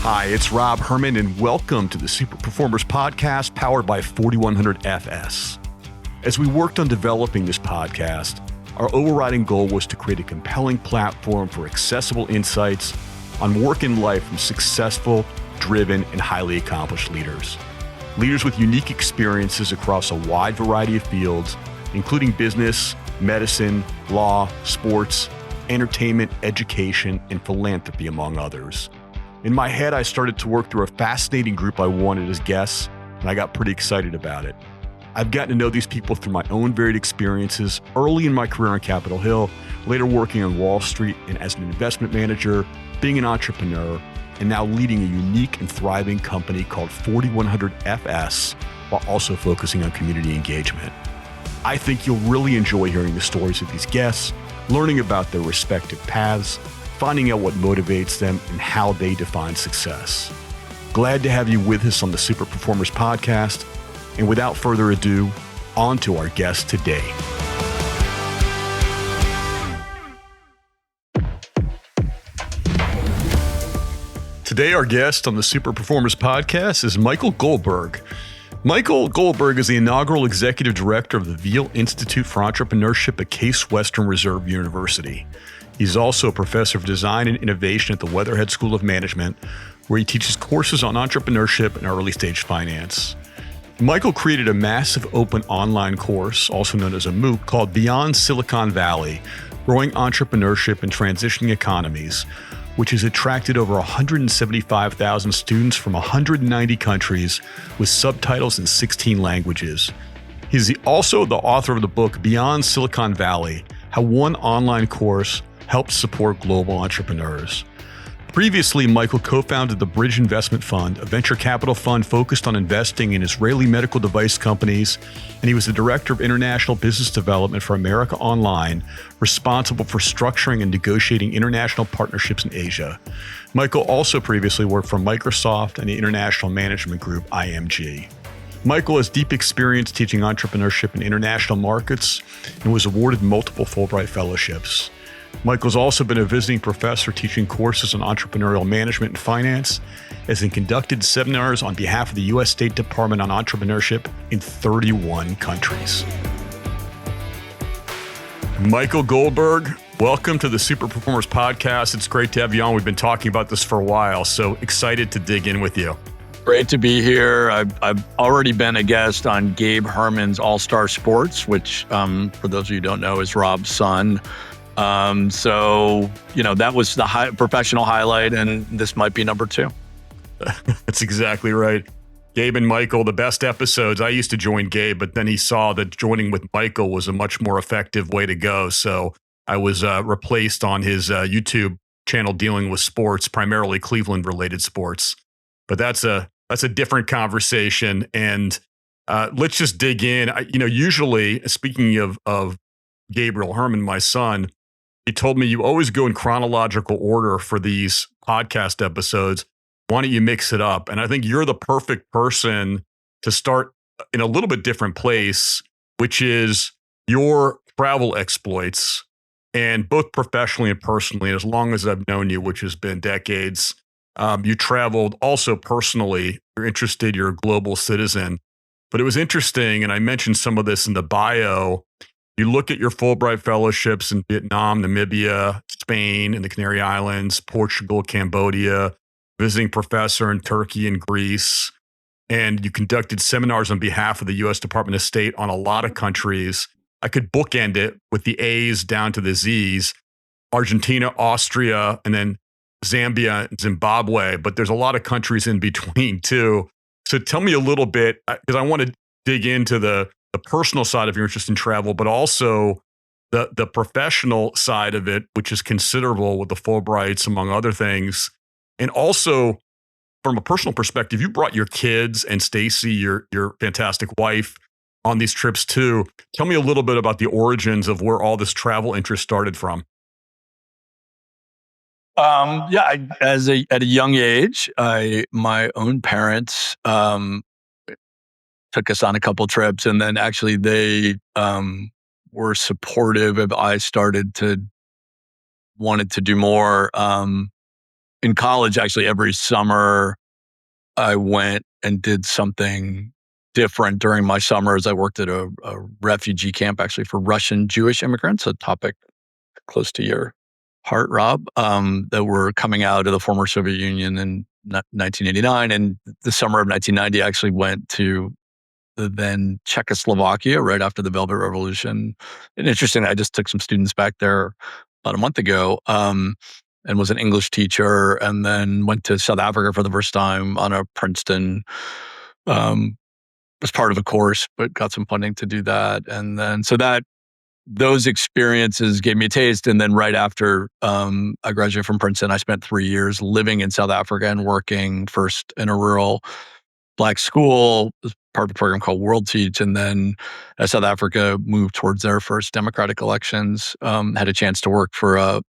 Hi, it's Rob Herman, and welcome to the Super Performers Podcast powered by 4100 FS. As we worked on developing this podcast, our overriding goal was to create a compelling platform for accessible insights on work and life from successful, driven, and highly accomplished leaders. Leaders with unique experiences across a wide variety of fields, including business, medicine, law, sports, entertainment, education, and philanthropy, among others. In my head, I started to work through a fascinating group I wanted as guests, and I got pretty excited about it. I've gotten to know these people through my own varied experiences early in my career on Capitol Hill, later working on Wall Street and as an investment manager, being an entrepreneur, and now leading a unique and thriving company called 4100 FS, while also focusing on community engagement. I think you'll really enjoy hearing the stories of these guests, learning about their respective paths, finding out what motivates them and how they define success. Glad to have you with us on the Super Performers Podcast. And without further ado, on to our guest today. Today, our guest on the Super Performers Podcast is Michael Goldberg. Michael Goldberg is the inaugural executive director of the Veale Institute for Entrepreneurship at Case Western Reserve University. He's also a professor of design and innovation at the Weatherhead School of Management, where he teaches courses on entrepreneurship and early stage finance. Michael created a massive open online course, also known as a MOOC, called Beyond Silicon Valley, Growing Entrepreneurship in Transitioning Economies, which has attracted over 175,000 students from 190 countries with subtitles in 16 languages. He's also the author of the book Beyond Silicon Valley, How One Online Course Helps Support Global Entrepreneurs. Previously, Michael co-founded the Bridge Investment Fund, a venture capital fund focused on investing in Israeli medical device companies, and he was the director of international business development for America Online, responsible for structuring and negotiating international partnerships in Asia. Michael also previously worked for Microsoft and the International Management Group, IMG. Michael has deep experience teaching entrepreneurship in international markets and was awarded multiple Fulbright fellowships. Michael's also been a visiting professor teaching courses on entrepreneurial management and finance, as he conducted seminars on behalf of the U.S. State Department on entrepreneurship in 31 countries. Michael Goldberg, welcome to the Super Performers Podcast. It's great to have you on. We've been talking about this for a while, so excited to dig in with you. Great to be here. I've already been a guest on Gabe Herman's All-Star Sports, which, for those of you who don't know, is Rob's son. That was the professional highlight, and this might be number 2. That's exactly right. Gabe and Michael, the best episodes. I used to join Gabe, but then he saw that joining with Michael was a much more effective way to go. So I was replaced on his YouTube channel dealing with sports, primarily Cleveland-related sports. But that's a different conversation. And let's just dig in. Usually, speaking of Gabriel Herman, my son, he told me you always go in chronological order for these podcast episodes. Why don't you mix it up? And I think you're the perfect person to start in a little bit different place, which is your travel exploits, and both professionally and personally, as long as I've known you, which has been decades, you traveled also personally. You're interested, you're a global citizen. But it was interesting, and I mentioned some of this in the bio. You look at your Fulbright fellowships in Vietnam, Namibia, Spain, and the Canary Islands, Portugal, Cambodia, visiting professor in Turkey and Greece, and you conducted seminars on behalf of the U.S. Department of State on a lot of countries. I could bookend it with the A's down to the Z's, Argentina, Austria, and then Zambia, Zimbabwe, but there's a lot of countries in between too. So tell me a little bit, because I want to dig into the personal side of your interest in travel, but also the professional side of it, which is considerable with the Fulbrights, among other things. And also, from a personal perspective, you brought your kids and Stacy, your fantastic wife, on these trips too. Tell me a little bit about the origins of where all this travel interest started from. At a young age, my own parents took us on a couple trips, and then actually they were supportive of I wanted to do more in college, actually, every summer I went and did something different during my summers. I worked at a refugee camp, actually, for Russian Jewish immigrants, a topic close to your heart, Rob, that were coming out of the former Soviet Union in 1989. And the summer of 1990, I actually went to the then Czechoslovakia right after the Velvet Revolution. And interesting, I just took some students back there about a month ago, and was an English teacher, and then went to South Africa for the first time on a Princeton, as part of a course, but got some funding to do that. And then, so that those experiences gave me a taste. And then right after I graduated from Princeton, I spent 3 years living in South Africa and working first in a rural Black school as part of a program called World Teach. And then as South Africa moved towards their first democratic elections, had a chance to work for a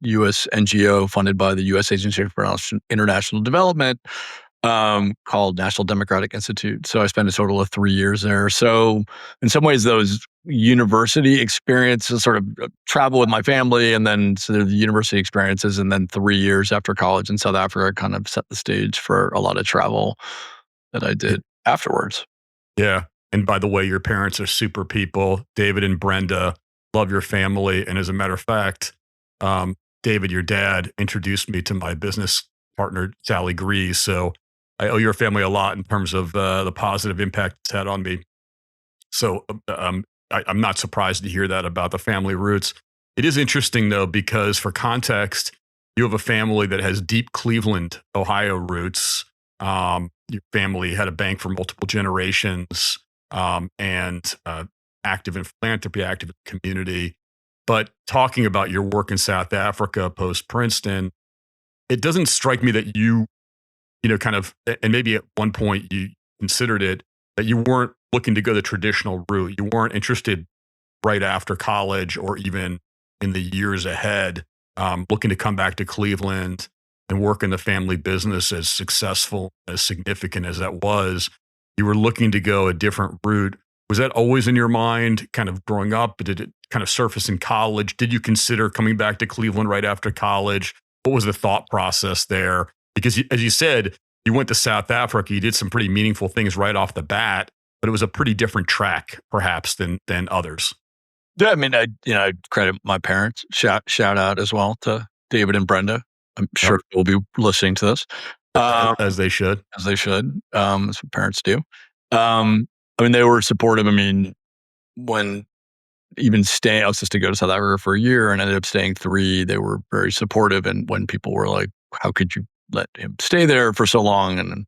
U.S. NGO funded by the U.S. Agency for International Development, called National Democratic Institute. So I spent a total of 3 years there. So in some ways, those university experiences, sort of travel with my family, and then sort of the university experiences, and then 3 years after college in South Africa kind of set the stage for a lot of travel that I did afterwards. Yeah. And by the way, your parents are super people. David and Brenda love your family. And as a matter of fact, David, your dad, introduced me to my business partner, Sally Grease. So I owe your family a lot in terms of the positive impact it's had on me. So I'm not surprised to hear that about the family roots. It is interesting, though, because for context, you have a family that has deep Cleveland, Ohio roots. Your family had a bank for multiple generations, and active in philanthropy, active in the community. But talking about your work in South Africa post Princeton, it doesn't strike me that you kind of, and maybe at one point you considered it, that you weren't looking to go the traditional route. You weren't interested right after college or even in the years ahead, looking to come back to Cleveland and work in the family business, as successful, as significant as that was. You were looking to go a different route. Was that always in your mind kind of growing up? Did it kind of surface in college? Did you consider coming back to Cleveland right after college? What was the thought process there? Because as you said, you went to South Africa, you did some pretty meaningful things right off the bat, but it was a pretty different track perhaps than others. Yeah, I mean, I credit my parents. Shout out as well to David and Brenda. I'm sure they'll be listening to this. As they should. As they should. That's what parents do. I mean, they were supportive. I mean, when even staying, I was just to go to South Africa for a year and ended up staying 3. They were very supportive. And when people were like, how could you let him stay there for so long?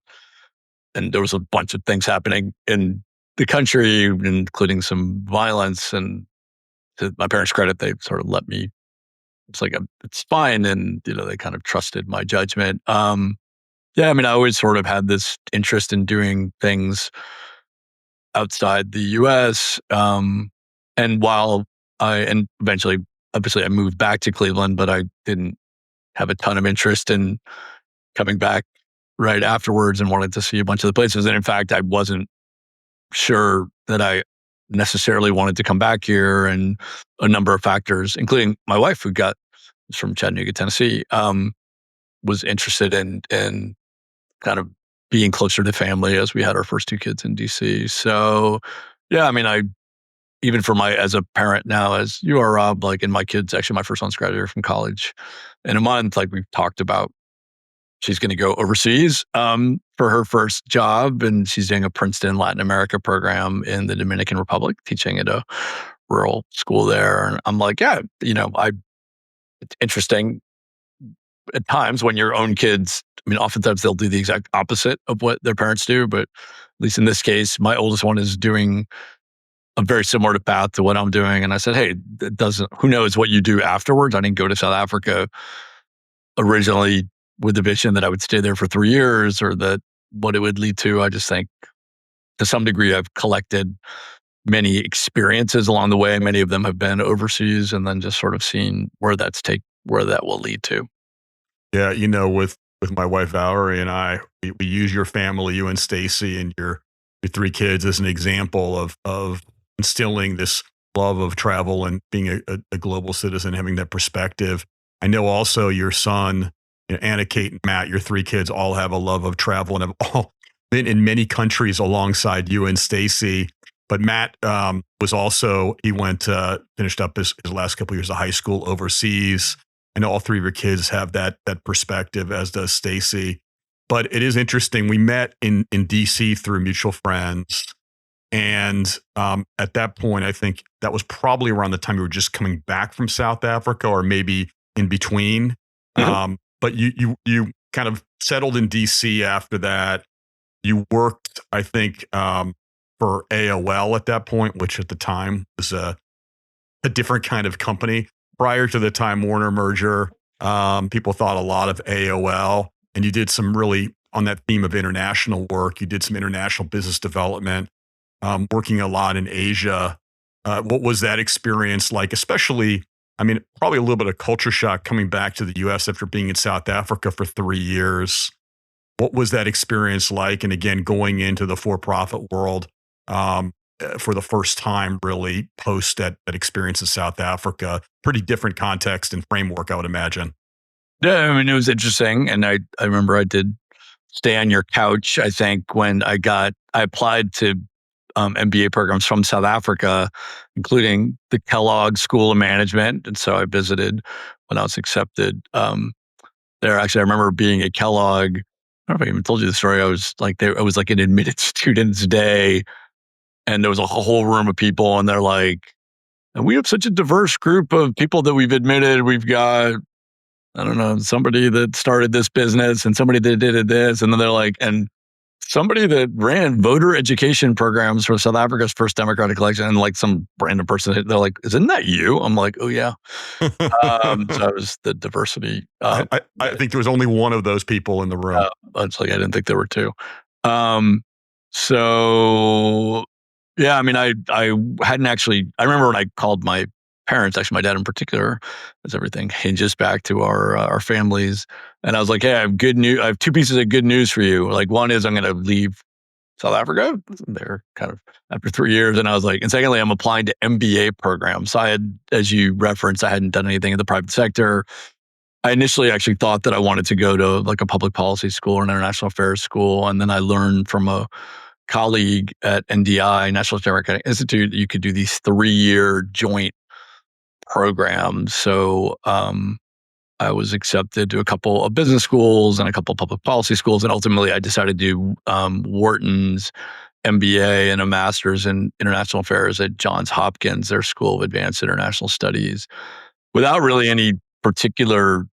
And there was a bunch of things happening in the country, including some violence. And to my parents' credit, they sort of let me, it's like, it's fine. And, they kind of trusted my judgment. Yeah, I mean, I always sort of had this interest in doing things outside the US. And while and eventually, obviously I moved back to Cleveland, but I didn't have a ton of interest in coming back right afterwards and wanted to see a bunch of the places. And in fact, I wasn't sure that I necessarily wanted to come back here, and a number of factors, including my wife, who was from Chattanooga, Tennessee, was interested in kind of being closer to family as we had our first 2 kids in DC. So yeah, I mean, even for as a parent now, as you are, Rob, like, and my kids, actually my first one's graduated from college in a month, like we've talked about, she's going to go overseas for her first job, and she's doing a Princeton Latin America program in the Dominican Republic, teaching at a rural school there. And I'm like, yeah, it's interesting at times when your own kids, I mean, oftentimes they'll do the exact opposite of what their parents do, but at least in this case, my oldest one is doing a very similar path to what I'm doing. And I said, hey, who knows what you do afterwards? I didn't go to South Africa originally with the vision that I would stay there for 3 years, or that what it would lead to. I just think to some degree I've collected many experiences along the way. Many of them have been overseas, and then just sort of seen where that will lead to. Yeah, with my wife Valerie and I, we use your family, you and Stacy, and your 3 kids as an example of instilling this love of travel and being a global citizen, having that perspective. I know also your son Anna, Kate, and Matt, your three kids all have a love of travel and have all been in many countries alongside you and Stacy. But Matt was also, he went, finished up his last couple of years of high school overseas. I know all three of your kids have that perspective, as does Stacy. But it is interesting. We met in DC through mutual friends. And at that point, I think that was probably around the time you were just coming back from South Africa, or maybe in between. But you kind of settled in DC after that. You worked, I think, for AOL at that point, which at the time was a different kind of company. Prior to the Time Warner merger, people thought a lot of AOL, and you did some really, on that theme of international work, you did some international business development, working a lot in Asia. What was that experience like? Especially, I mean, probably a little bit of culture shock coming back to the US after being in South Africa for 3 years. What was that experience like? And again, going into the for-profit world for the first time, really, post that experience in South Africa. Pretty different context and framework, I would imagine. Yeah, I mean, it was interesting. And I remember I did stay on your couch, I think, when I applied to MBA programs from South Africa, including the Kellogg School of Management. And so I visited when I was accepted there. Actually, I remember being at Kellogg. I don't know if I even told you the story. I was like an admitted students day, and there was a whole room of people, and they're like, and we have such a diverse group of people that we've admitted. We've got, I don't know, somebody that started this business and somebody that did this. And then they're like, and somebody that ran voter education programs for South Africa's first democratic election, and like some random person, they're like, isn't that you? I'm like, oh yeah. So I was the diversity. I think there was only one of those people in the room. It's like, I didn't think there were two. So yeah, I mean, I hadn't actually, I remember when I called my parents, actually my dad in particular, as everything hinges back to our families. And I was like, hey, I have good news. I have two pieces of good news for you. Like, one is I'm going to leave South Africa. They're kind of after 3 years. And I was like, and secondly, I'm applying to MBA programs. So I had, as you referenced, I hadn't done anything in the private sector. I initially actually thought that I wanted to go to like a public policy school or an international affairs school. And then I learned from a colleague at NDI, National Democratic Institute, that you could do these 3-year joint programs. So I was accepted to a couple of business schools and a couple of public policy schools. And ultimately I decided to do Wharton's MBA and a master's in international affairs at Johns Hopkins, their School of Advanced International Studies, without really any particular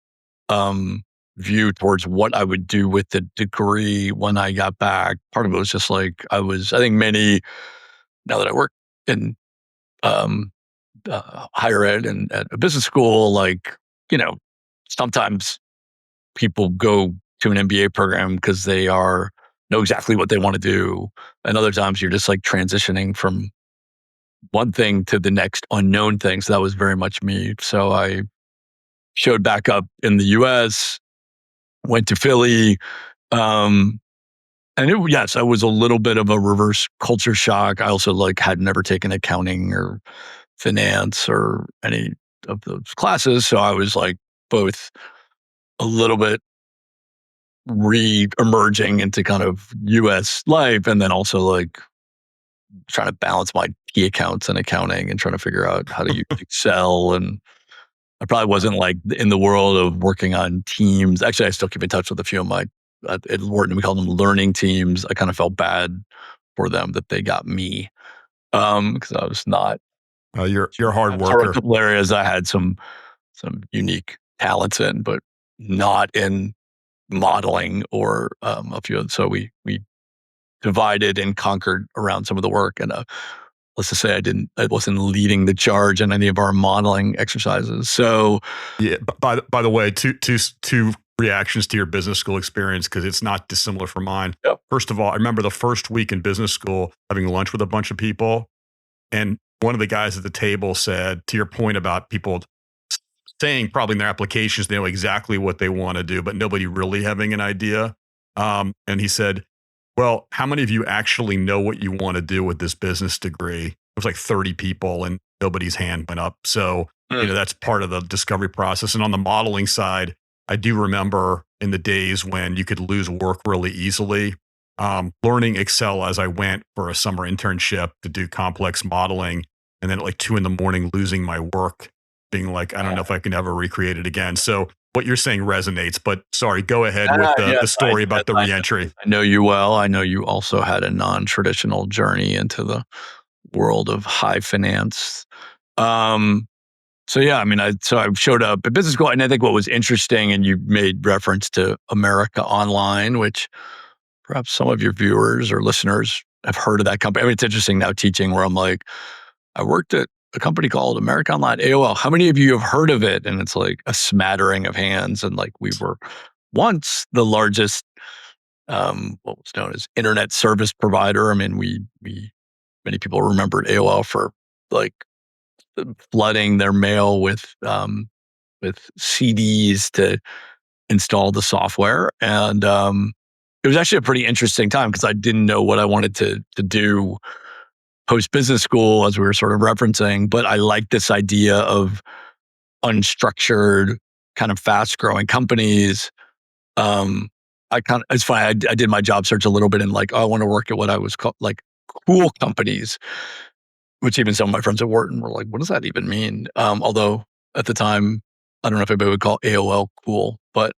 view towards what I would do with the degree when I got back. Part of it was just like, I think many, now that I work in higher ed and at a business school, like, sometimes people go to an MBA program because they know exactly what they want to do. And other times you're just like transitioning from one thing to the next unknown thing. So that was very much me. So I showed back up in the US, went to Philly. And yes, I was a little bit of a reverse culture shock. I also had never taken accounting or finance or any of those classes. So I was like both a little bit re-emerging into kind of US life, and then also like trying to balance my key accounts and accounting and trying to figure out how to use Excel. And I probably wasn't like in the world of working on teams. Actually, I still keep in touch with a few of my, at Wharton, we call them learning teams. I kind of felt bad for them that they got me because I was not. You're a hard worker. A couple areas I had some unique talents in, but not in modeling or a few of them. So we divided and conquered around some of the work. And let's just say I wasn't leading the charge in any of our modeling exercises. So yeah, by the way, two reactions to your business school experience, because it's not dissimilar from mine. Yep. First of all, I remember the first week in business school having lunch with a bunch of people, and one of the guys at the table said, to your point about people saying probably in their applications they know exactly what they want to do, but nobody really having an idea. And he said, well, how many of you actually know what you want to do with this business degree? It was like 30 people and nobody's hand went up. So, that's part of the discovery process. And on the modeling side, I do remember in the days when you could lose work really easily, learning Excel as I went for a summer internship to do complex modeling. And then at like 2 a.m, losing my work, being like, I don't know if I can ever recreate it again. So what you're saying resonates, but sorry, go ahead with the Yes, story about the reentry. I know you well. I know you also had a non-traditional journey into the world of high finance. Um, so yeah, I mean, I showed up at business school, and I think what was interesting, and you made reference to America Online, which perhaps some of your viewers or listeners have heard of that company. I mean, it's interesting now teaching where I'm like, I worked at a company called America Online, AOL. How many of you have heard of it? And it's like a smattering of hands. And like we were once the largest, what was known as internet service provider. I mean, we many people remembered AOL for like flooding their mail with CDs to install the software. And it was actually a pretty interesting time because I didn't know what I wanted to do post business school, as we were sort of referencing. But I liked this idea of unstructured, kind of fast growing companies. It's funny. I did my job search a little bit and like, oh, I want to work at what I was called like cool companies, which even some of my friends at Wharton were like, what does that even mean? Although at the time, I don't know if anybody would call AOL cool, but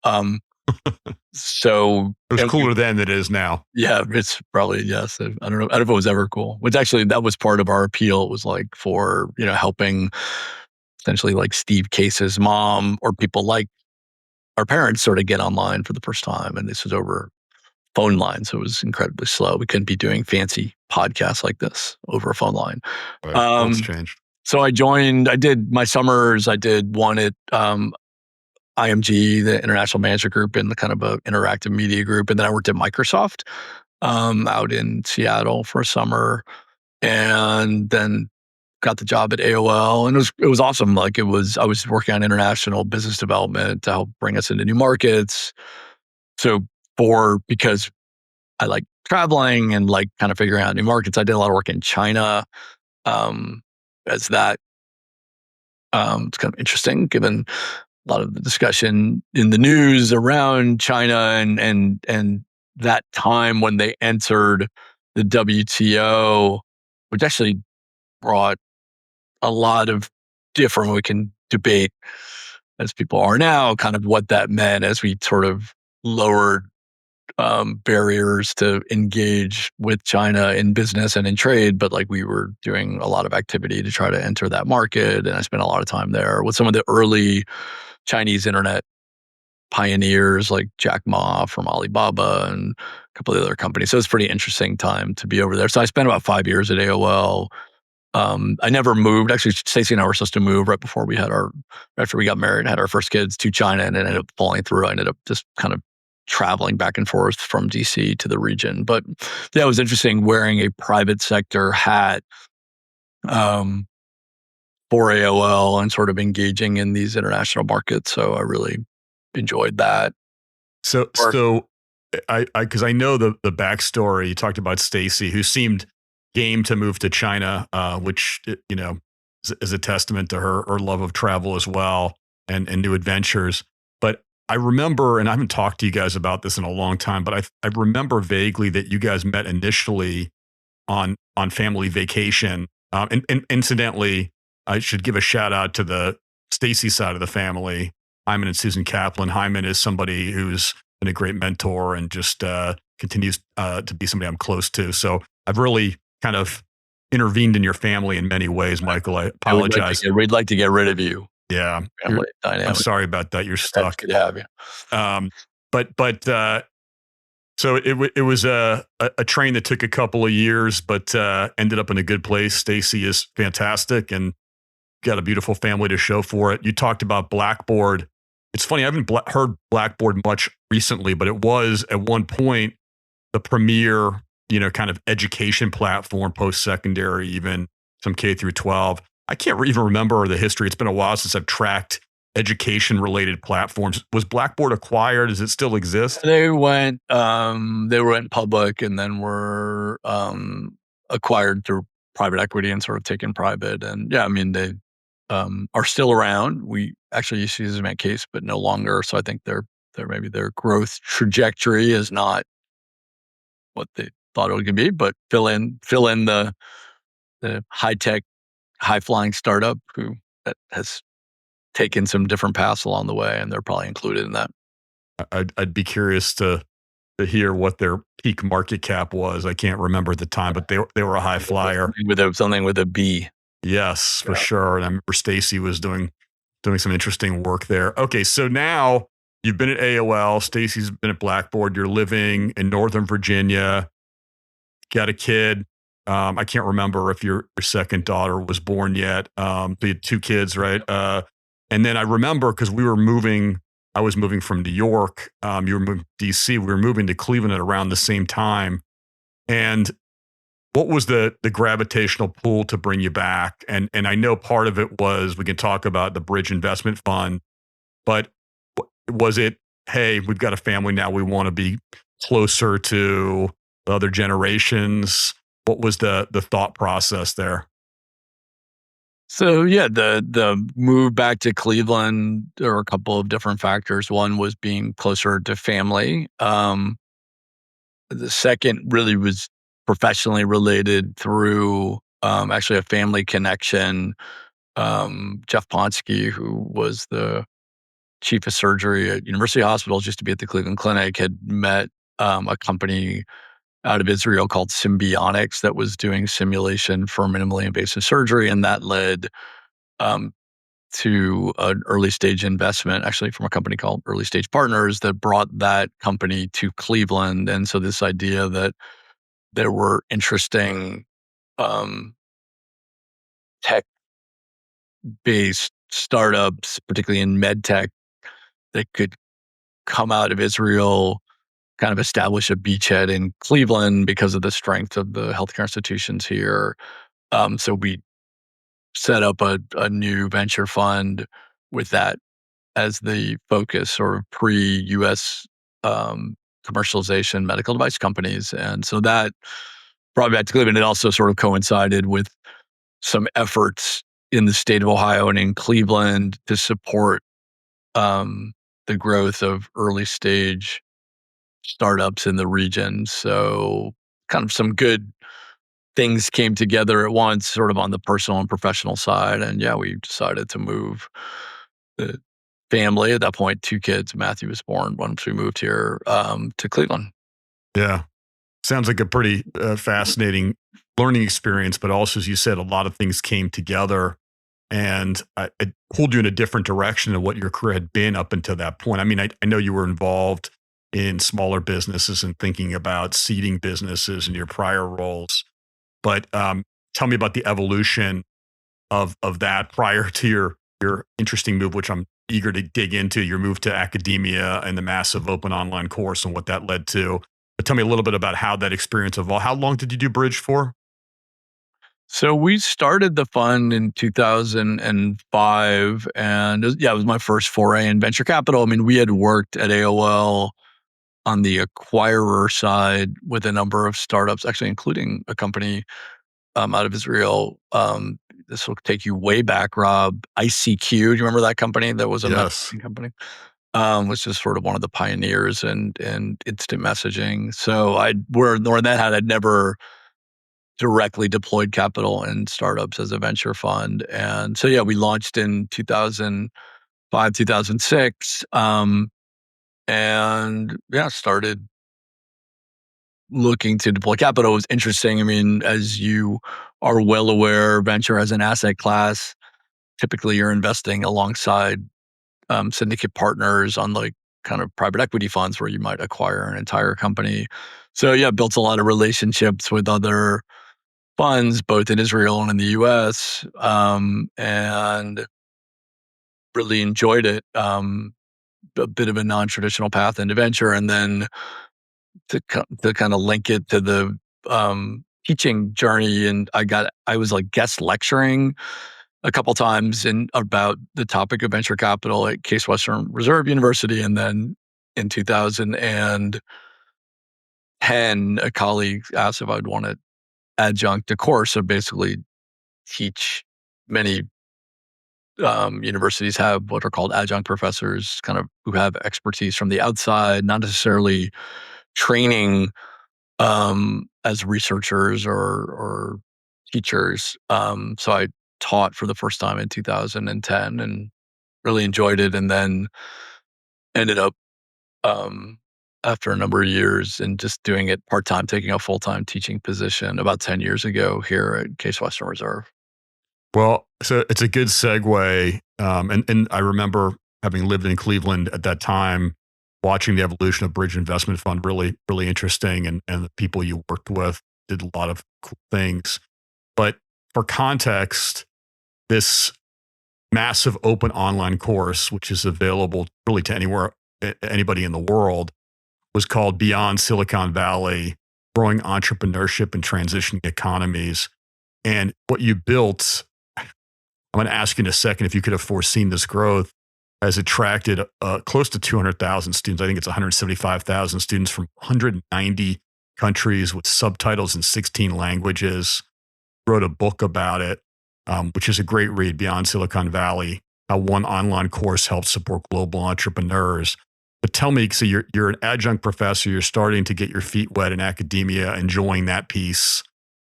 so It was and cooler then than it is now. yeah, it's probably yes. I don't know. I don't know if it was ever cool. Which actually that was part of our appeal. It was like for helping essentially like Steve Case's mom or people like our parents sort of get online for the first time, and this was over phone line, so it was incredibly slow. We couldn't be doing fancy podcasts like this over a phone line. Right. World's Um, changed. so I joined. I did my summers. I did one at IMG, the International Management Group, in the kind of a interactive media group, and then I worked at Microsoft out in Seattle for a summer, and then got the job at AOL, and it was awesome. Like I was working on international business development to help bring us into new markets. So because I like traveling and like kind of figuring out new markets, I did a lot of work in China. Um, as that it's kind of interesting given a lot of the discussion in the news around China and that time when they entered the WTO, which actually brought a lot of different, we can debate as people are now, kind of what that meant as we sort of lowered barriers to engage with China in business and in trade. But like we were doing a lot of activity to try to enter that market. And I spent a lot of time there with some of the early Chinese internet pioneers like Jack Ma from Alibaba and a couple of other companies. So it's a pretty interesting time to be over there. So I spent about 5 years at AOL. I never moved. Actually, Stacey and I were supposed to move right before after we got married and had our first kids to China, and it ended up falling through. I ended up just kind of traveling back and forth from DC to the region. But yeah, it was interesting wearing a private sector hat um, for AOL and sort of engaging in these international markets. So I really enjoyed that. So, Work. so because I know the backstory. You talked about Stacy, who seemed game to move to China, which is a testament to her love of travel as well and new adventures. But I remember, and I haven't talked to you guys about this in a long time, but I remember vaguely that you guys met initially on family vacation. And incidentally, I should give a shout out to the Stacy side of the family, Hyman and Susan Kaplan. Hyman is somebody who's been a great mentor and just continues to be somebody I'm close to. So I've really kind of intervened in your family in many ways, Michael. I Yeah, apologize. we'd like to get rid of you. Yeah, Family I'm dynamic. sorry about that. You're That's stuck. good to have you. But so it was a train that took a couple of years, but ended up in a good place. Stacy is fantastic and got a beautiful family to show for it. You talked about Blackboard. It's funny, I haven't heard Blackboard much recently, but it was at one point the premier, kind of education platform, post-secondary, even some K through 12. I can't even remember the history. It's been a while since I've tracked education-related platforms. Was Blackboard acquired? Does it still exist? They went public and then were acquired through private equity and sort of taken private. And yeah, I mean are still around. We actually used to use them at Case, but no longer. So I think maybe their growth trajectory is not what they thought it was going to be. But fill in the high tech, high flying startup that has taken some different paths along the way, and they're probably included in that. I'd be curious to hear what their peak market cap was. I can't remember at the time, but they were a high flyer. Something with a B. Yes, for Yeah. sure. And I remember Stacy was doing some interesting work there. Okay, so now you've been at AOL. Stacy's been at Blackboard. You're living in Northern Virginia. Got a kid. I can't remember if your second daughter was born yet. But you had two kids, right? And then I remember because we were moving. I was moving from New York. You were moving to DC. We were moving to Cleveland at around the same time. And what was the gravitational pull to bring you back? And I know part of it was we can talk about the Bridge Investment Fund, but was it, hey, we've got a family now, we want to be closer to the other generations? What was the thought process there? So yeah, the move back to Cleveland, there were a couple of different factors. One was being closer to family. The second really was professionally related through actually a family connection. Jeff Ponsky, who was the chief of surgery at University Hospitals, used to be at the Cleveland Clinic, had met a company out of Israel called Symbionics that was doing simulation for minimally invasive surgery, and that led um, to an early stage investment, actually from a company called Early Stage Partners, that brought that company to Cleveland. And so this idea that there were interesting um, tech-based startups, particularly in med tech, that could come out of Israel, kind of establish a beachhead in Cleveland because of the strength of the healthcare institutions here. So we set up a new venture fund with that as the focus, or pre-US um, commercialization medical device companies. And so that brought me back to Cleveland. It also sort of coincided with some efforts in the state of Ohio and in Cleveland to support um, the growth of early stage startups in the region. So kind of some good things came together at once, sort of on the personal and professional side. And yeah, we decided to move the family. At that point, two kids. Matthew was born once we moved here to Cleveland. Yeah. Sounds like a pretty fascinating learning experience, but also, as you said, a lot of things came together and it pulled you in a different direction of what your career had been up until that point. I mean, I know you were involved in smaller businesses and thinking about seeding businesses in your prior roles, but tell me about the evolution of that prior to your interesting move, which I'm eager to dig into. Your move to academia and the massive open online course and what that led to. But tell me a little bit about how that experience evolved. How long did you do Bridge for? So we started the fund in 2005, and yeah, it was my first foray in venture capital. I mean, we had worked at AOL on the acquirer side with a number of startups, actually, including a company out of Israel. This will take you way back, Rob. ICQ, do you remember that company? That was a Yes. messaging company. Was just sort of one of the pioneers in instant messaging. So where that had, I'd never directly deployed capital in startups as a venture fund. And so, yeah, we launched in 2005, 2006. And yeah, started looking to deploy capital. It was interesting. I mean, as you are well aware, venture as an asset class, typically you're investing alongside syndicate partners on like kind of private equity funds where you might acquire an entire company. So yeah, built a lot of relationships with other funds, both in Israel and in the US, and really enjoyed it. A bit of a non-traditional path into venture, and then to kind of link it to the teaching journey. And I was like guest lecturing a couple times in about the topic of venture capital at Case Western Reserve University, and then in 2010, a colleague asked if I'd want to adjunct a course, so basically teach many universities have what are called adjunct professors, kind of who have expertise from the outside, not necessarily training as researchers or teachers. So I taught for the first time in 2010 and really enjoyed it, and then ended up um, after a number of years and just doing it part time, taking a full time teaching position about 10 years ago here at Case Western Reserve. Well, so it's a good segue. And I remember having lived in Cleveland at that time, watching the evolution of Bridge Investment Fund, really, really interesting. And the people you worked with did a lot of cool things. But for context, this massive open online course, which is available really to anybody in the world, was called Beyond Silicon Valley, Growing Entrepreneurship and Transitioning Economies. And what you built, I'm going to ask you in a second if you could have foreseen this growth, has attracted close to 200,000 students. I think it's 175,000 students from 190 countries with subtitles in 16 languages. Wrote a book about it, which is a great read, Beyond Silicon Valley, how one online course helps support global entrepreneurs. But tell me, so you're an adjunct professor, you're starting to get your feet wet in academia, enjoying that piece.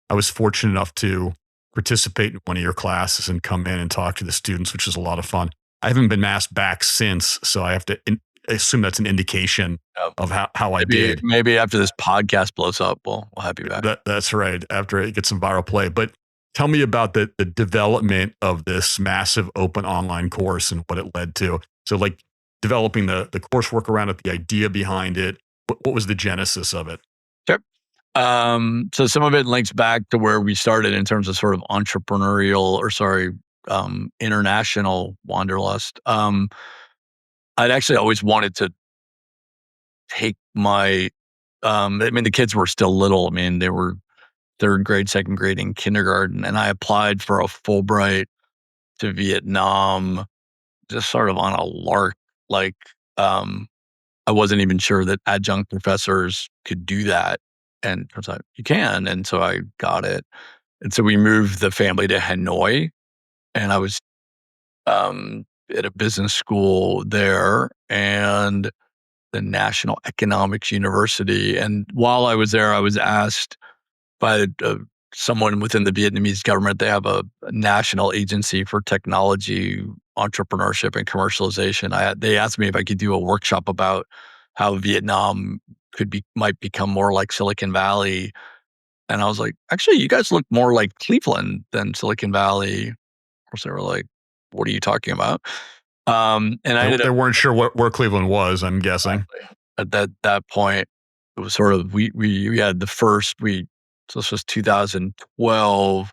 I was fortunate enough to participate in one of your classes and come in and talk to the students, which is a lot of fun. I haven't been masked back since, so I have to assume that's an indication of how I did. Maybe after this podcast blows up, we'll have you back. That's right, after it gets some viral play. But tell me about the development of this massive open online course and what it led to. So like developing the coursework around it, the idea behind it. What was the genesis of it? Sure. So some of it links back to where we started in terms of sort of international wanderlust. I'd actually always wanted to take my, the kids were still little. I mean, they were third grade, second grade, and kindergarten. And I applied for a Fulbright to Vietnam just sort of on a lark. Like, I wasn't even sure that adjunct professors could do that. And it turns out you can. And so I got it. And so we moved the family to Hanoi. And I was at a business school there and the National Economics University. And while I was there, I was asked by someone within the Vietnamese government. They have a national agency for technology, entrepreneurship, and commercialization. They asked me if I could do a workshop about how Vietnam might become more like Silicon Valley. And I was like, actually, you guys look more like Cleveland than Silicon Valley. Of course, they were like, what are you talking about? And They weren't sure where Cleveland was, I'm guessing. At that point, it was sort of, we had the first, so this was 2012.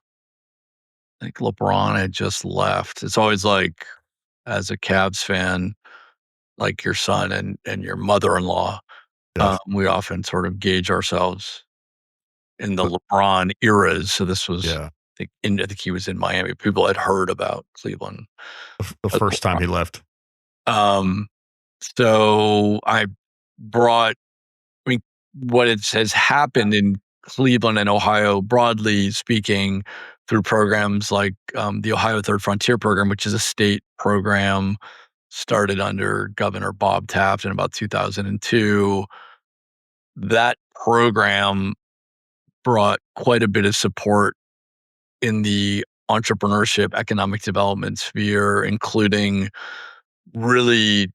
I think LeBron had just left. It's always like, as a Cavs fan, like your son and your mother-in-law, Yes. we often sort of gauge ourselves in the LeBron eras. So this was, Yeah. I think he was in Miami. People had heard about Cleveland. The first time he left. So I brought, what has happened in Cleveland and Ohio, broadly speaking, through programs like the Ohio Third Frontier Program, which is a state program started under Governor Bob Taft in about 2002. That program brought quite a bit of support in the entrepreneurship, economic development sphere, including really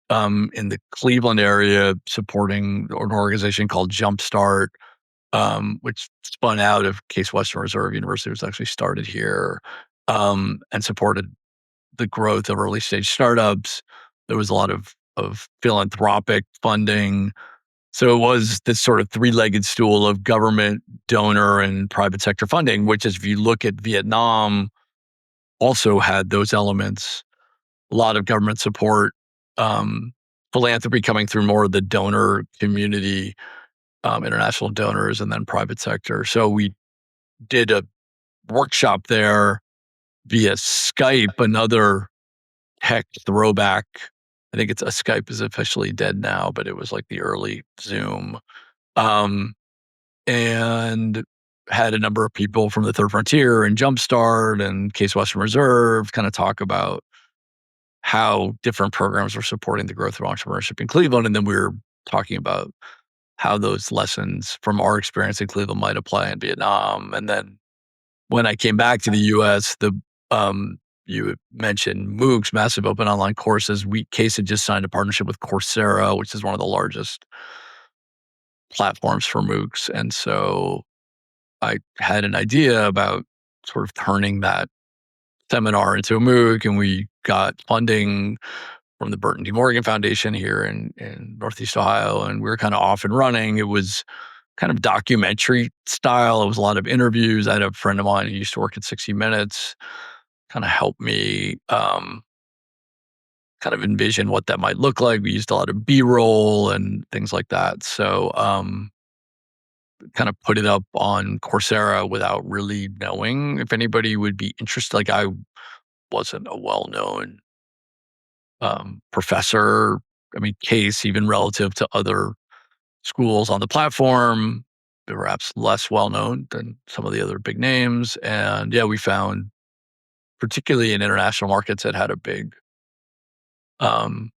in the Cleveland area, supporting an organization called Jumpstart, which spun out of Case Western Reserve University. Was actually started here, and supported the growth of early stage startups. There was a lot of philanthropic funding. So it was this sort of three-legged stool of government, donor, and private sector funding, which, if you look at Vietnam, also had those elements. A lot of government support, philanthropy coming through more of the donor community, international donors, and then private sector. So we did a workshop there via Skype, another tech throwback. I think Skype is officially dead now, but it was like the early Zoom. And had a number of people from the Third Frontier and Jumpstart and Case Western Reserve kind of talk about how different programs are supporting the growth of entrepreneurship in Cleveland. And then we were talking about how those lessons from our experience in Cleveland might apply in Vietnam. And then when I came back to the US, you mentioned MOOCs, massive open online courses. Case had just signed a partnership with Coursera, which is one of the largest platforms for MOOCs. And so I had an idea about sort of turning that seminar into a MOOC, and we got funding from the Burton D. Morgan Foundation here in Northeast Ohio, and we were kind of off and running. It was kind of documentary style. It was a lot of interviews. I had a friend of mine who used to work at 60 Minutes, kind of helped me kind of envision what that might look like. We used a lot of B-roll and things like that. So kind of put it up on Coursera without really knowing if anybody would be interested. Like I wasn't a well-known professor. I mean, Case, even relative to other schools on the platform, perhaps less well-known than some of the other big names. And yeah, we found, particularly in international markets, that had a um,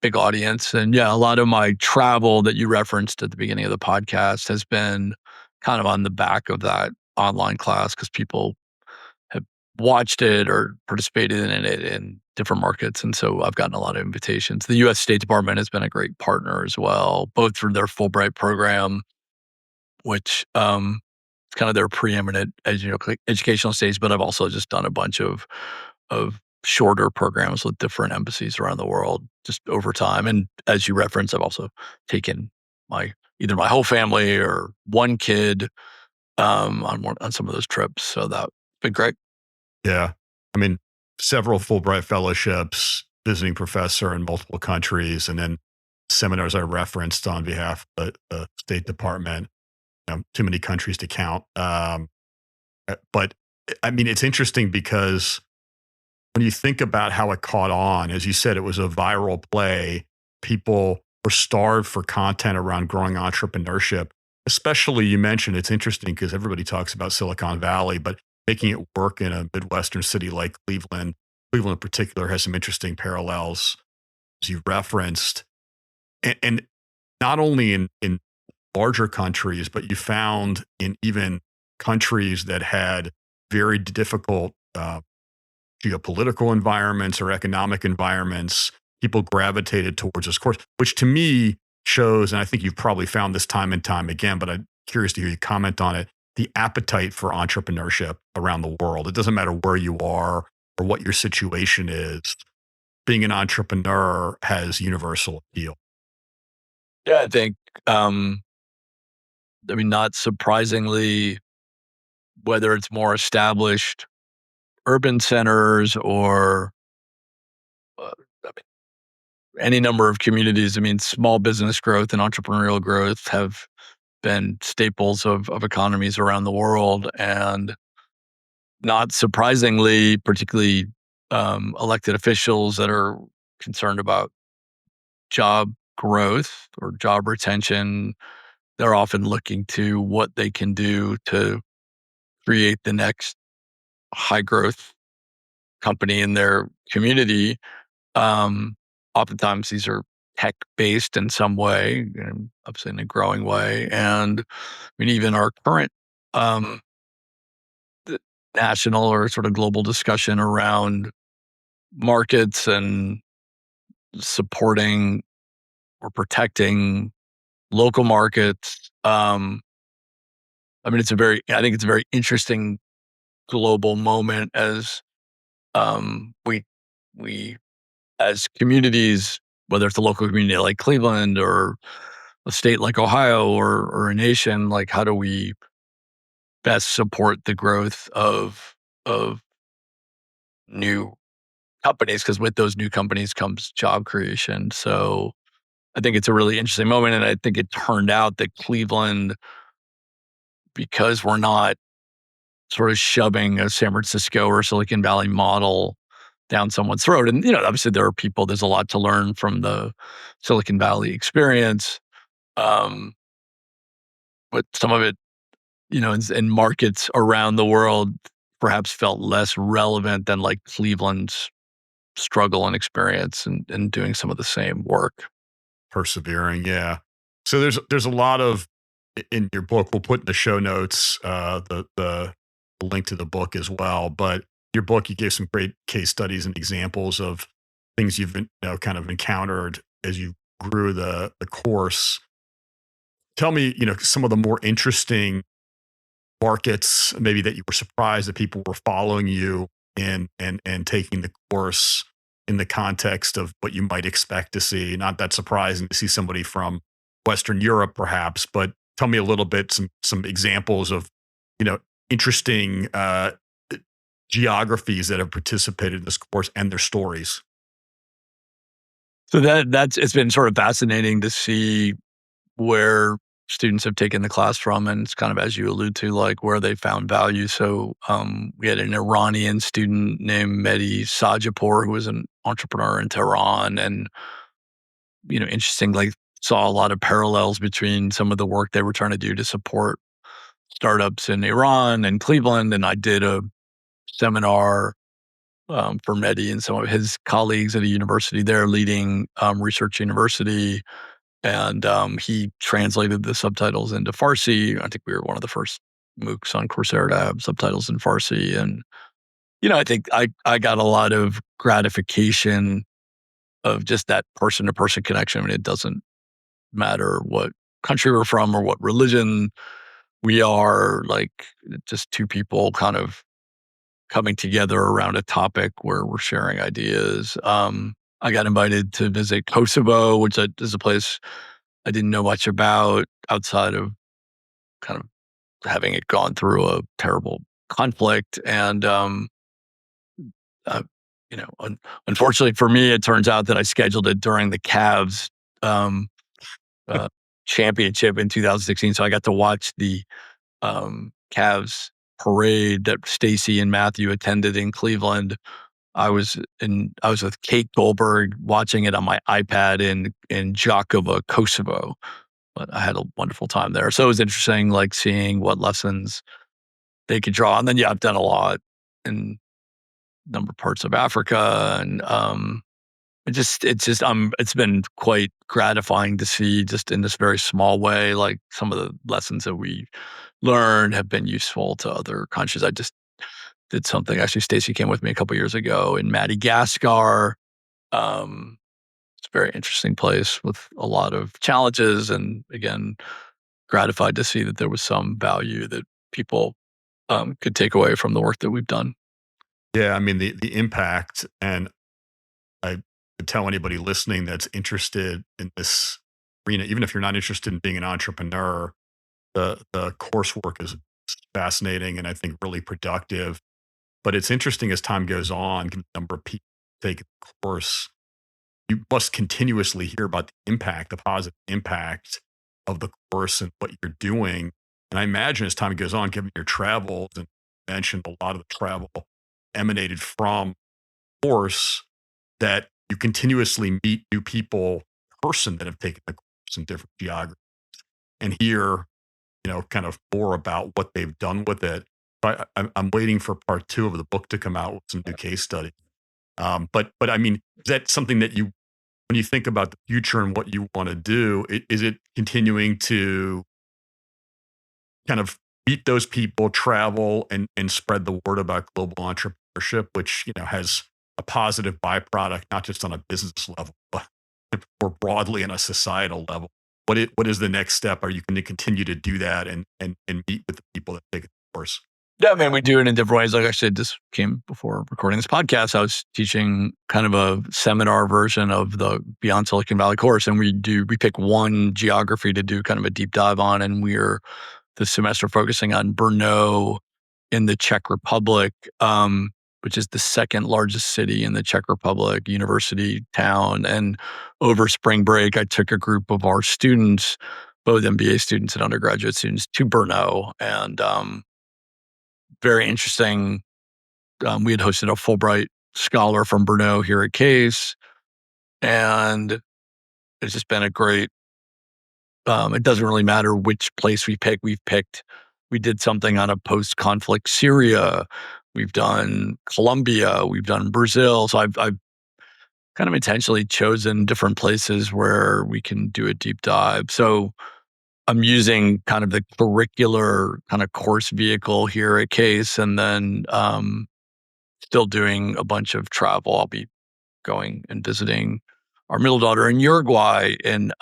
big audience. And yeah, a lot of my travel that you referenced at the beginning of the podcast has been kind of on the back of that online class because people have watched it or participated in it in different markets. And so I've gotten a lot of invitations. The US State Department has been a great partner as well, both through their Fulbright program, which is kind of their preeminent educational stage, but I've also just done a bunch of shorter programs with different embassies around the world just over time. And as you referenced, I've also taken either my whole family or one kid on some of those trips. So that's been great. Yeah. I mean, several Fulbright fellowships, visiting professor in multiple countries, and then seminars I referenced on behalf of the State Department. Too many countries to count. But I mean, it's interesting because when you think about how it caught on, as you said, it was a viral play. People were starved for content around growing entrepreneurship. Especially, you mentioned it's interesting because everybody talks about Silicon Valley, but making it work in a Midwestern city like Cleveland, Cleveland in particular, has some interesting parallels, as you referenced. And not only in larger countries, but you found in even countries that had very difficult geopolitical environments or economic environments, people gravitated towards this course, which to me shows, and I think you've probably found this time and time again, but I'm curious to hear you comment on it, the appetite for entrepreneurship around the world. It doesn't matter where you are or what your situation is. Being an entrepreneur has universal appeal. Yeah, I think, I mean, not surprisingly, whether it's more established urban centers or uh, I mean, any number of communities, I mean, small business growth and entrepreneurial growth have been staples of economies around the world. And not surprisingly, particularly elected officials that are concerned about job growth or job retention, they're often looking to what they can do to create the next high growth company in their community. Um, Oftentimes these are tech based in some way, obviously in a growing way. And I mean, even our current um, national or sort of global discussion around markets and supporting or protecting local markets. I mean, I think it's a very interesting global moment as we as communities, whether it's a local community like Cleveland or a state like Ohio or a nation, like how do we best support the growth of new companies? Because with those new companies comes job creation. So I think it's a really interesting moment. And I think it turned out that Cleveland, because we're not sort of shoving a San Francisco or Silicon Valley model down someone's throat. And, obviously there's a lot to learn from the Silicon Valley experience. Um, but some of it, in markets around the world perhaps felt less relevant than like Cleveland's struggle and experience and doing some of the same work. Persevering, yeah. So there's a lot of in your book. We'll put in the show notes the link to the book as well. But your book, you gave some great case studies and examples of things you've kind of encountered as you grew the course. Tell me, some of the more interesting markets, maybe that you were surprised that people were following you and taking the course in the context of what you might expect to see. Not that surprising to see somebody from Western Europe, perhaps, but tell me a little bit some examples of interesting geographies that have participated in this course and their stories. So that's it's been sort of fascinating to see where students have taken the class from, and it's kind of as you allude to, like where they found value. So we had an Iranian student named Mehdi Sajapur who was an entrepreneur in Tehran, and interesting, like saw a lot of parallels between some of the work they were trying to do to support startups in Iran and Cleveland. And I did a seminar for Mehdi and some of his colleagues at a university there, leading research university. And he translated the subtitles into Farsi. I think we were one of the first MOOCs on Coursera to have subtitles in Farsi. And, I think I got a lot of gratification of just that person to person connection. I mean, it doesn't matter what country we're from or what religion we are, like just two people kind of coming together around a topic where we're sharing ideas. I got invited to visit Kosovo, which is a place I didn't know much about outside of kind of having it gone through a terrible conflict. And, uh, unfortunately for me, it turns out that I scheduled it during the Cavs um, uh, championship in 2016. So I got to watch the Cavs parade that Stacy and Matthew attended in Cleveland. I was with Kate Goldberg watching it on my iPad in Jakova, Kosovo. But I had a wonderful time there. So it was interesting, like seeing what lessons they could draw. And then, yeah, I've done a lot in a number of parts of Africa, and it's been quite gratifying to see, just in this very small way, like some of the lessons that we learned have been useful to other countries. I just did something. Actually, Stacy came with me a couple years ago in Madagascar. It's a very interesting place with a lot of challenges, and again, gratified to see that there was some value that people could take away from the work that we've done. Yeah, I mean the impact, and I would tell anybody listening that's interested in this arena, even if you're not interested in being an entrepreneur, the coursework is fascinating and I think really productive. But it's interesting as time goes on, the number of people taking the course, you must continuously hear about the impact, the positive impact of the course and what you're doing. And I imagine as time goes on, given your travels, and you mentioned a lot of the travel emanated from the course, that you continuously meet new people in person that have taken the course in different geographies and hear, kind of more about what they've done with it. I'm waiting for part two of the book to come out with some new case studies. But I mean, is that something that when you think about the future and what you want to do, is it continuing to kind of meet those people, travel, and spread the word about global entrepreneurship, which has a positive byproduct, not just on a business level, but more broadly on a societal level? What is the next step? Are you going to continue to do that and meet with the people that take the course? Yeah, man, we do it in different ways. Like I said, this came before recording this podcast. I was teaching kind of a seminar version of the Beyond Silicon Valley course, and we pick one geography to do kind of a deep dive on, and we're this semester focusing on Brno in the Czech Republic, which is the second largest city in the Czech Republic, university town. And over spring break, I took a group of our students, both MBA students and undergraduate students, to Brno, and very interesting. We had hosted a Fulbright scholar from Brno here at Case, and it's just been a great. It doesn't really matter which place we pick. We did something on a post-conflict Syria. We've done Colombia. We've done Brazil. So I've kind of intentionally chosen different places where we can do a deep dive. So I'm using kind of the curricular kind of course vehicle here at Case, and then still doing a bunch of travel. I'll be going and visiting our middle daughter in Uruguay in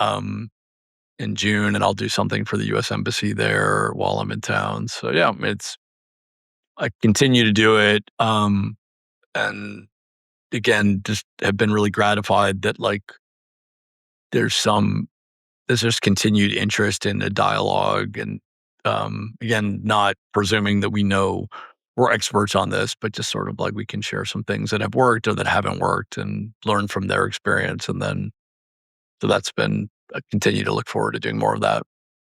June, and I'll do something for the U.S. Embassy there while I'm in town. So yeah, I continue to do it, and again, just have been really gratified that like there's some there's just continued interest in the dialogue, and again, not presuming that we're experts on this, but just sort of like we can share some things that have worked or that haven't worked and learn from their experience, and then so that's been I continue to look forward to doing more of that.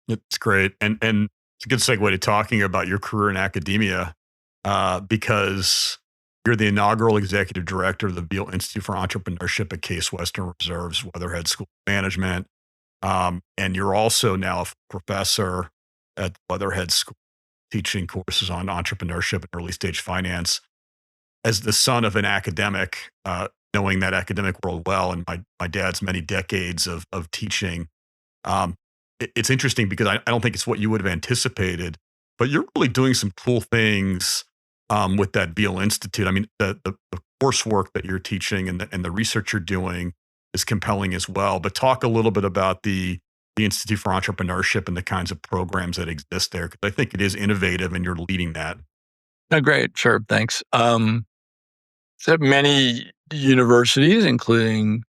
It's great, and it's a good segue to talking about your career in academia, because you're the inaugural executive director of the Veale Institute for Entrepreneurship at Case Western Reserve's Weatherhead School of Management, and you're also now a professor at Weatherhead School, teaching courses on entrepreneurship and early stage finance. As the son of an academic, knowing that academic world well, and my dad's many decades of teaching, it's interesting because I don't think it's what you would have anticipated, but you're really doing some cool things with that Veale Institute. I mean, the coursework that you're teaching and the research you're doing is compelling as well. But talk a little bit about the Institute for Entrepreneurship and the kinds of programs that exist there, because I think it is innovative and you're leading that. Oh, great, sure, thanks. So many universities, including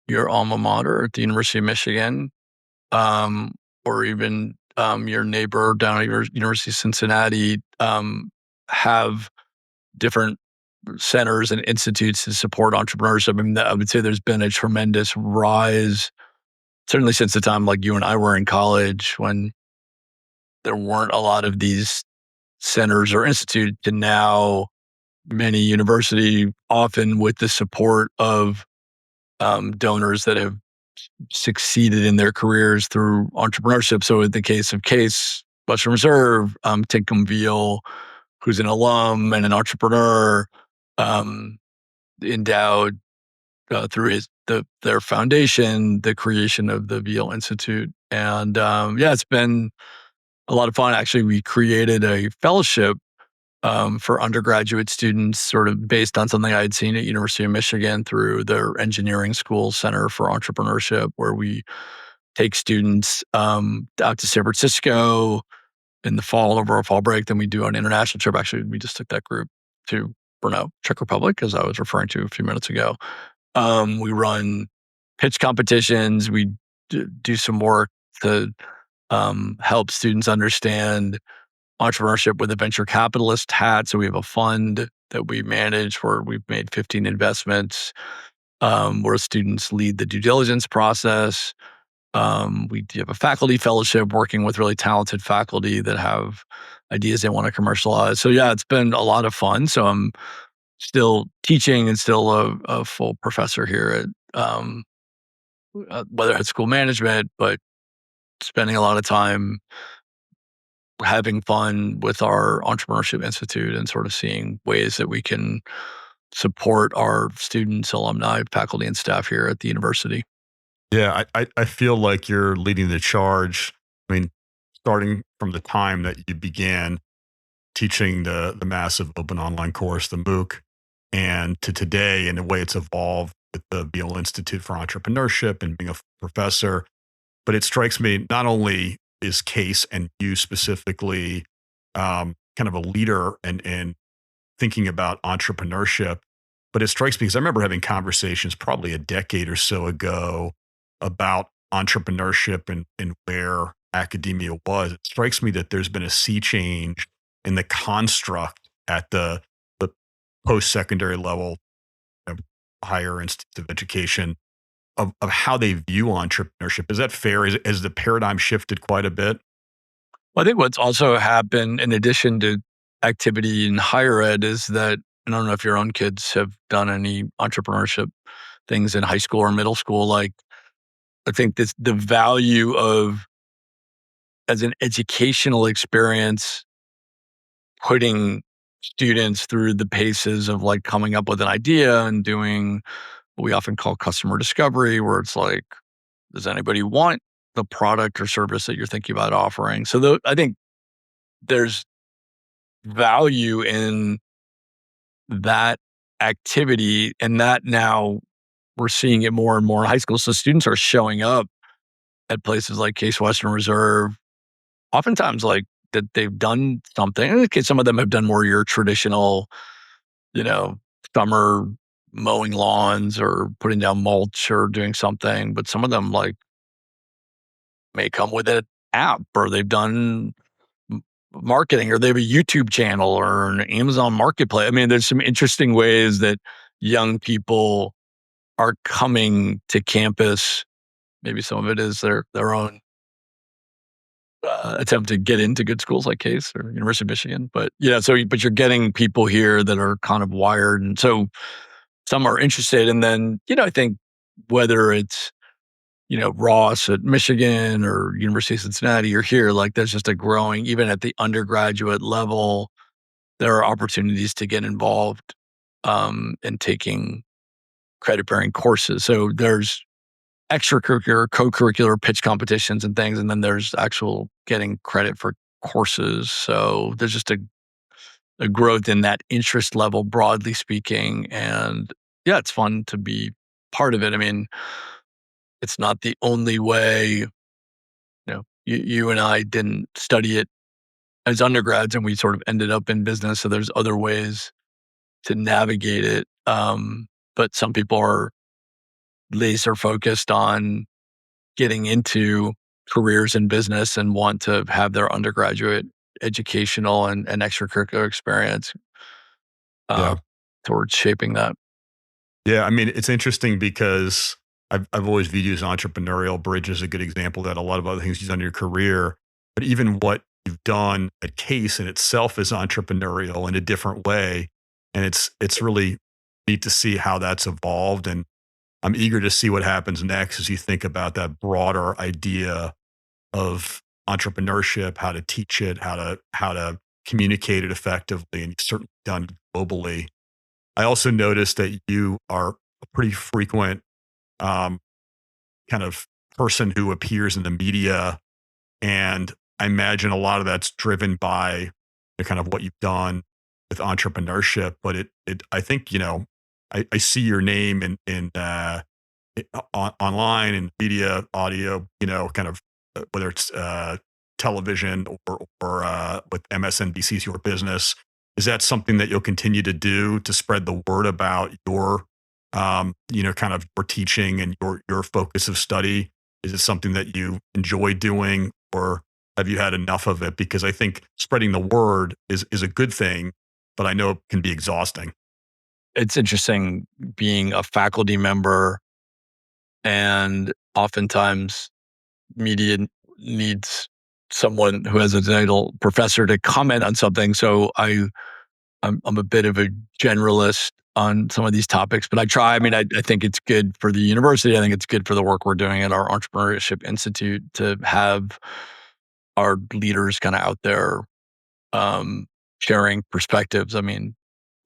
your alma mater at the University of Michigan, um, or even your neighbor down at University of Cincinnati, have different centers and institutes to support entrepreneurship. I mean, I would say there's been a tremendous rise, certainly since the time like you and I were in college, when there weren't a lot of these centers or institutes, to now many university, often with the support of donors that have succeeded in their careers through entrepreneurship. So in the case of Case Western Reserve, Tinkham Veale, who's an alum and an entrepreneur, um, endowed through their foundation, the creation of the Veale Institute. And yeah, it's been a lot of fun. Actually, we created a fellowship for undergraduate students, sort of based on something I had seen at University of Michigan through their engineering school center for entrepreneurship, where we take students out to San Francisco in the fall over a fall break. Then we do an international trip. Actually, we just took that group to Brno, Czech Republic, as I was referring to a few minutes ago. We run pitch competitions. We do some work to help students understand entrepreneurship with a venture capitalist hat. So we have a fund that we manage where we've made 15 investments, where students lead the due diligence process. We have a faculty fellowship working with really talented faculty that have ideas they want to commercialize. So yeah, it's been a lot of fun. So I'm still teaching and still a full professor here at Weatherhead School Management, but spending a lot of time having fun with our Entrepreneurship Institute and sort of seeing ways that we can support our students, alumni, faculty, and staff here at the university. Yeah, I feel like you're leading the charge. I mean, starting from the time that you began teaching the massive open online course, the MOOC, and to today, and the way it's evolved with the Veale Institute for Entrepreneurship and being a professor. But it strikes me, not only is Case and you specifically kind of a leader and thinking about entrepreneurship, but it strikes me because I remember having conversations probably a decade or so ago about entrepreneurship and where academia was. It strikes me that there's been a sea change in the construct at the post-secondary level, of higher institutes of education, of how they view entrepreneurship. Is that fair? Has the paradigm shifted quite a bit? Well, I think what's also happened in addition to activity in higher ed is that, and I don't know if your own kids have done any entrepreneurship things in high school or middle school. Like, I think the value of, as an educational experience, putting students through the paces of like coming up with an idea and doing what we often call customer discovery, where it's like, does anybody want the product or service that you're thinking about offering? So I think there's value in that activity, and that now we're seeing it more and more in high school. So students are showing up at places like Case Western Reserve, oftentimes like that they've done something. In this case, some of them have done more your traditional, you know, summer mowing lawns or putting down mulch or doing something, but some of them like may come with an app, or they've done marketing, or they have a YouTube channel or an Amazon marketplace. I mean, there's some interesting ways that young people are coming to campus. Maybe some of it is their own attempt to get into good schools like Case or University of Michigan. But yeah, but you're getting people here that are kind of wired, and so some are interested. And then I think whether it's Ross at Michigan or University of Cincinnati or here, like there's just a growing, even at the undergraduate level, there are opportunities to get involved in taking credit-bearing courses. So there's extracurricular, co-curricular pitch competitions and things, and then there's actual getting credit for courses. So there's just a growth in that interest level, broadly speaking. And yeah, it's fun to be part of it. I mean, it's not the only way. You and I didn't study it as undergrads, and we sort of ended up in business. So there's other ways to navigate it. But some people are laser focused on getting into careers in business and want to have their undergraduate educational and extracurricular experience Yeah. towards shaping that. Yeah. I mean, it's interesting because I've always viewed you as entrepreneurial. Bridge is a good example of that. A lot of other things you've done in your career, but even what you've done at Case in itself is entrepreneurial in a different way. And it's really neat to see how that's evolved. And I'm eager to see what happens next as you think about that broader idea of entrepreneurship, how to teach it, how to communicate it effectively, and you've certainly done it globally. I also noticed that you are a pretty frequent um, kind of person who appears in the media, and I imagine a lot of that's driven by the kind of what you've done with entrepreneurship. But I think I see your name online and media, audio, kind of whether it's television or with MSNBC's Your Business. Is that something that you'll continue to do to spread the word about your, kind of your teaching and your focus of study? Is it something that you enjoy doing, or have you had enough of it? Because I think spreading the word is a good thing, but I know it can be exhausting. It's interesting being a faculty member, and oftentimes media needs someone who has a title professor to comment on something. So I'm a bit of a generalist on some of these topics, but I try. I mean, I think it's good for the university. I think it's good for the work we're doing at our Entrepreneurship Institute to have our leaders kind of out there um, sharing perspectives. I mean,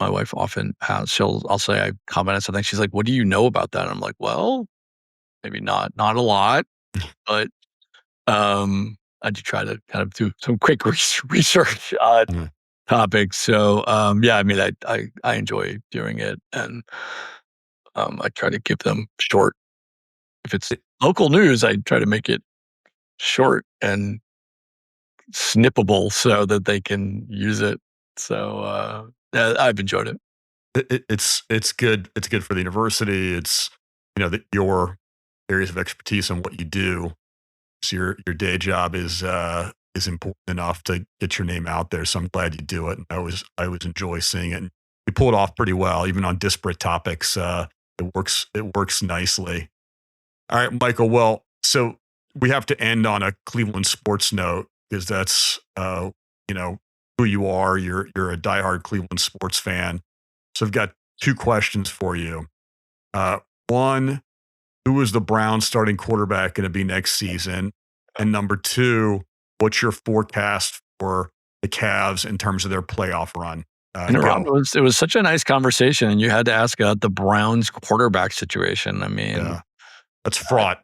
my wife often has, I'll say I comment on something. She's like, "What do you know about that?" And I'm like, "Well, maybe not a lot, but I do try to kind of do some quick research on Mhm. topics." So yeah, I mean, I enjoy doing it, and I try to give them short. If it's local news, I try to make it short and snippable so that they can use it. So yeah, I've enjoyed it. It's good. It's good for the university. It's that your areas of expertise and what you do. So your day job is important enough to get your name out there. So I'm glad you do it. And I always enjoy seeing it. And you pull it off pretty well, even on disparate topics. It works nicely. All right, Michael. Well, so we have to end on a Cleveland sports note because that's you know who you are. You're a diehard Cleveland sports fan. So I've got two questions for you. One, who is the Browns starting quarterback going to be next season? And number two, what's your forecast for the Cavs in terms of their playoff run? Rob, it was such a nice conversation, and you had to ask about the Browns quarterback situation. I mean, that's fraught.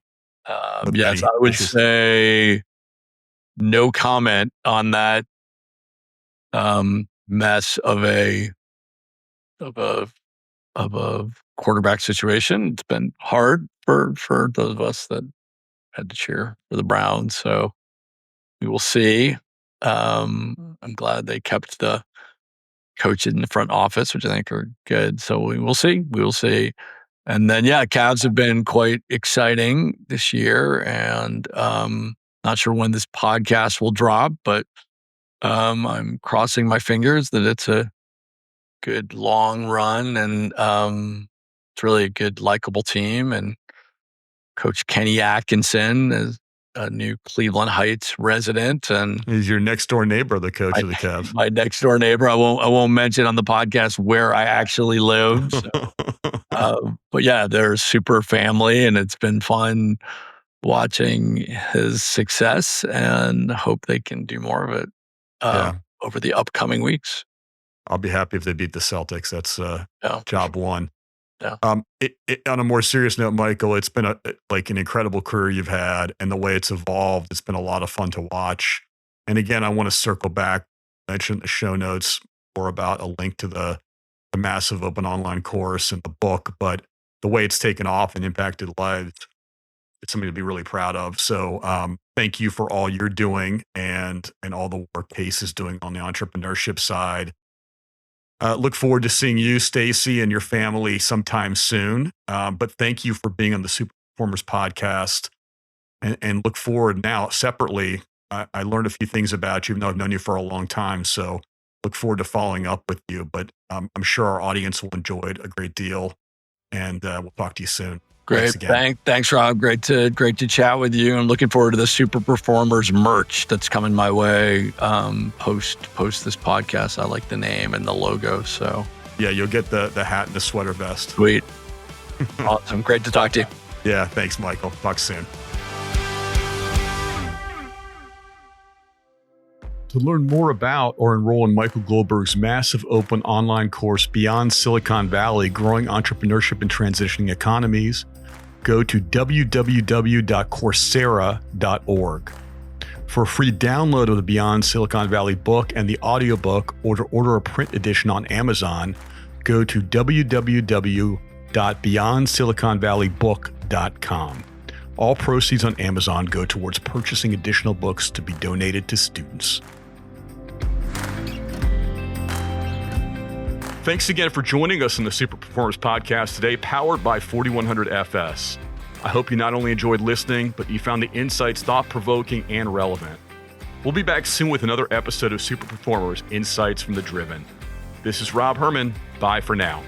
Yes, I would say no comment on that mess of a quarterback situation. It's been hard for those of us that had to cheer for the Browns. So we will see. I'm glad they kept the coaches in the front office, which I think are good. So we will see. We will see. And then, Cavs have been quite exciting this year. And not sure when this podcast will drop, but I'm crossing my fingers that it's a good long run. And it's really a good, likable team. And Coach Kenny Atkinson is a new Cleveland Heights resident, and he's your next door neighbor, the coach of the Cavs. My next door neighbor. I won't mention on the podcast where I actually live. So. But they're a super family, and it's been fun watching his success, and hope they can do more of it over the upcoming weeks. I'll be happy if they beat the Celtics. That's job one. Yeah. On a more serious note, Michael, it's been an incredible career you've had, and the way it's evolved, it's been a lot of fun to watch. And again, I want to circle back, mention in the show notes more about a link to the massive open online course and the book, but the way it's taken off and impacted lives, it's something to be really proud of. So thank you for all you're doing and all the work Pace is doing on the entrepreneurship side. Look forward to seeing you, Stacy, and your family sometime soon. But thank you for being on the Super Performers podcast, and look forward now separately. I learned a few things about you, even though I've known you for a long time. So look forward to following up with you. But I'm sure our audience will enjoy it a great deal, and we'll talk to you soon. Great. Thanks, Rob. Great to chat with you. I'm looking forward to the Super Performers merch that's coming my way post this podcast. I like the name and the logo. So you'll get the hat and the sweater vest. Sweet. Awesome. Great to talk to you. Yeah. Thanks, Michael. Talk soon. To learn more about or enroll in Michael Goldberg's massive open online course, Beyond Silicon Valley, Growing Entrepreneurship in Transitioning Economies, go to www.coursera.org. For a free download of the Beyond Silicon Valley book and the audiobook, or to order a print edition on Amazon, go to www.beyondsiliconvalleybook.com. All proceeds on Amazon go towards purchasing additional books to be donated to students. Thanks again for joining us on the Super Performers Podcast today, powered by 4100 FS. I hope you not only enjoyed listening, but you found the insights thought-provoking and relevant. We'll be back soon with another episode of Super Performers, Insights from the Driven. This is Rob Herman. Bye for now.